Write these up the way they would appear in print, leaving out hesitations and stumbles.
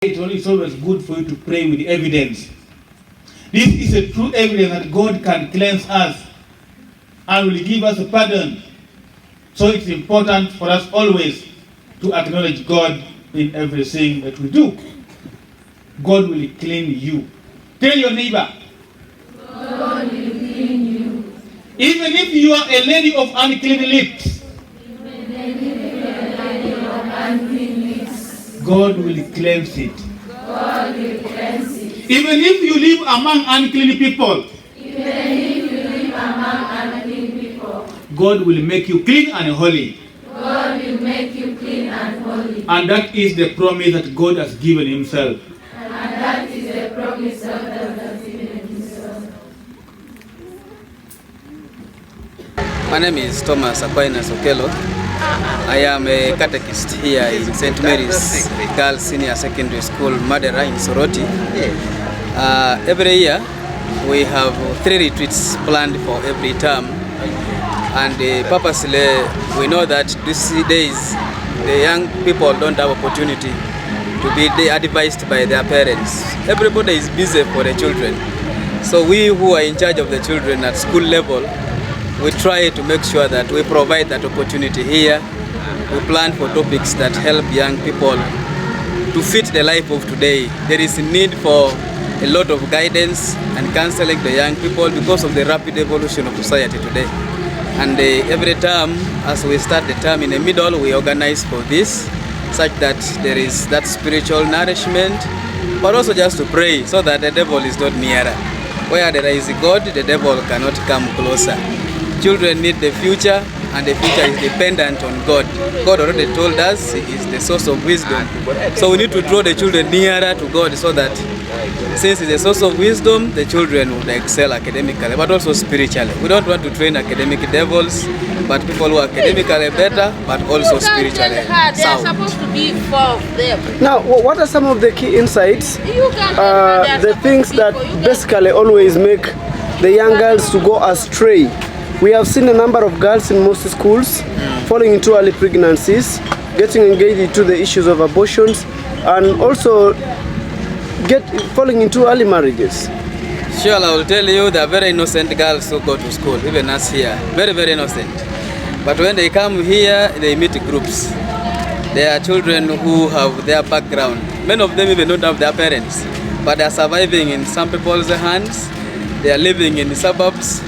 It's always good for you to pray with evidence. This is a true evidence that God can cleanse us and will give us a pardon. So it's important for us always to acknowledge God in everything that we do. God will clean you. Tell your neighbor, God will clean you. Even if you are a lady of unclean lips, God will cleanse it. God will cleanse it. Even if you live among unclean people, Even if you live among unclean people, God will make you clean and holy. God will make you clean and holy. And that is the promise that God has given himself. And that is the promise of God has given himself. My name is Thomas Aquinas Okello. I am a catechist here in St. Mary's Girls Senior Secondary School, Madera in Soroti. Every year we have 3 retreats planned for every term, and purposely we know that these days the young people don't have opportunity to be advised by their parents. Everybody is busy for the children. So we who are in charge of the children at school level, we try to make sure that we provide that opportunity here. We plan for topics that help young people to fit the life of today. There is a need for a lot of guidance and counseling the young people because of the rapid evolution of society today. And every term, as we start the term in the middle, we organize for this, such that there is that spiritual nourishment, but also just to pray so that the devil is not nearer. Where there is God, the devil cannot come closer. Children need the future, and the future is dependent on God. God already told us He is the source of wisdom. So we need to draw the children nearer to God so that since He's the source of wisdom, the children would excel academically, but also spiritually. We don't want to train academic devils, but people who are academically better, but also spiritually sound. They are supposed to be 4 of them. Now, what are some of the key insights, the things that basically always make the young girls to go astray? We have seen a number of girls in most schools falling into early pregnancies, getting engaged into the issues of abortions, and also falling into early marriages. Sure, I will tell you, they are very innocent girls who go to school, even us here. Very, very innocent. But when they come here, they meet groups. They are children who have their background. Many of them even don't have their parents, but they are surviving in some people's hands. They are living in the suburbs.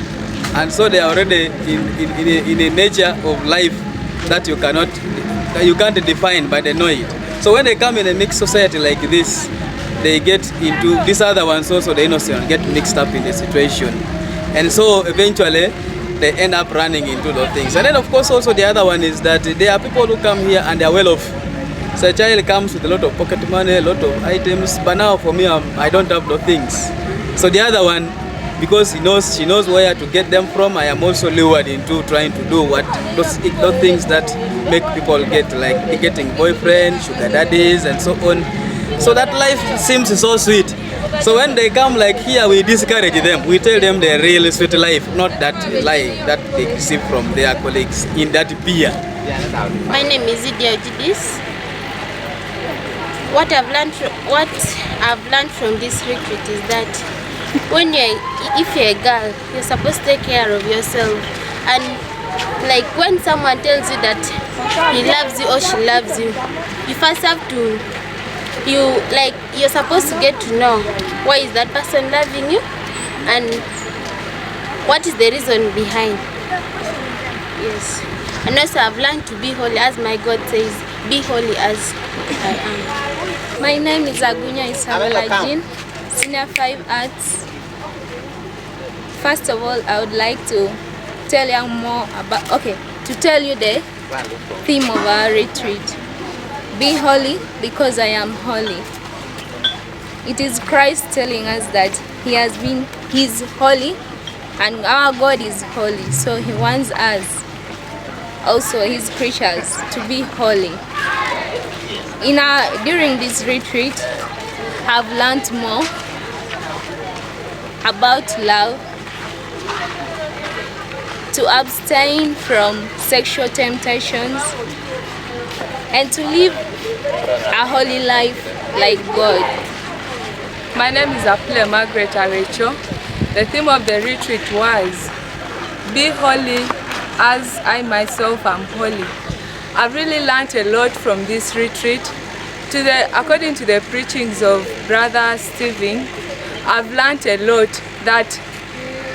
And so they are already in a nature of life that you can't define, but they know it. So when they come in a mixed society like this, they get into these other ones also, the innocent, get mixed up in the situation. And so eventually they end up running into those things. And then of course also the other one is that there are people who come here and they are well off. So a child comes with a lot of pocket money, a lot of items, but now for me I don't have those things. So the other one, because she knows where to get them from, I am also lured into trying to do those things that make people get, like getting boyfriends, sugar daddies, and so on. So that life seems so sweet. So when they come like here, we discourage them. We tell them the real sweet life, not that lie that they receive from their colleagues in that beer. My name is Idia Ojidis. What I've learned from this retreat is that if you're a girl, you're supposed to take care of yourself. And like when someone tells you that he loves you or she loves you, you first have to, you're supposed to get to know why is that person loving you and what is the reason behind. Yes. And also I've learned to be holy, as my God says, be holy as I am. My name is Agunya Isabella Jean, Senior 5 Arts. First of all, I would like to tell you more about, to tell you the theme of our retreat. Be holy because I am holy. It is Christ telling us that He's holy and our God is holy. So He wants us, also His creatures, to be holy. During this retreat, I've learned more about love, to abstain from sexual temptations, and to live a holy life like God. My name is Apple Margaret Arecho. The theme of the retreat was Be Holy as I myself am holy. I've really learned a lot from this retreat. According to the preachings of Brother Stephen, I've learned a lot that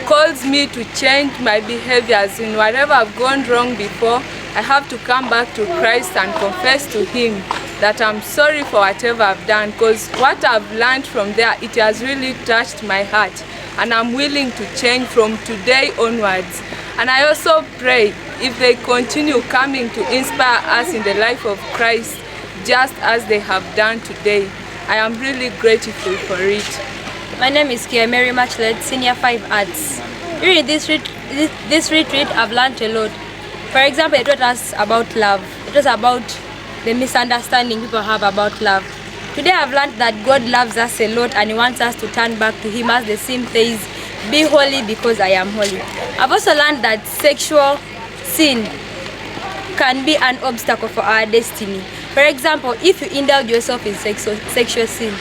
calls me to change my behaviors. In whatever I've gone wrong before, I have to come back to Christ and confess to Him that I'm sorry for whatever I've done, because what I've learned from there, it has really touched my heart, and I'm willing to change from today onwards. And I also pray if they continue coming to inspire us in the life of Christ just as they have done today, I am really grateful for it. My name is Kia Mary Matchlet, Senior 5 Arts. During this retreat, I've learned a lot. For example, it taught us about love. It was about the misunderstanding people have about love. Today I've learned that God loves us a lot and He wants us to turn back to Him, as the hymn says, be holy because I am holy. I've also learned that sexual sin can be an obstacle for our destiny. For example, if you indulge yourself in sexual sin,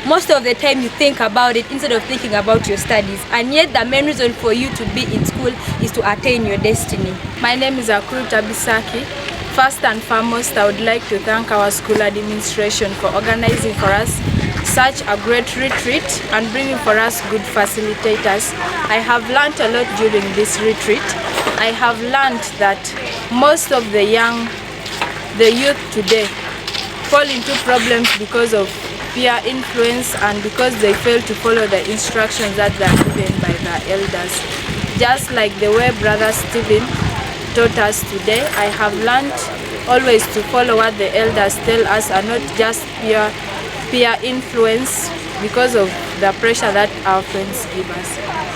most of the time you think about it instead of thinking about your studies, and yet the main reason for you to be in school is to attain your destiny. My name is Akuru Tabisaki. First and foremost, I would like to thank our school administration for organizing for us such a great retreat and bringing for us good facilitators. I have learned a lot during this retreat. I have learned that most of the youth today fall into problems because of peer influence and because they fail to follow the instructions that they are given by the elders. Just like the way Brother Stephen taught us today, I have learned always to follow what the elders tell us and not just peer influence because of the pressure that our friends give us.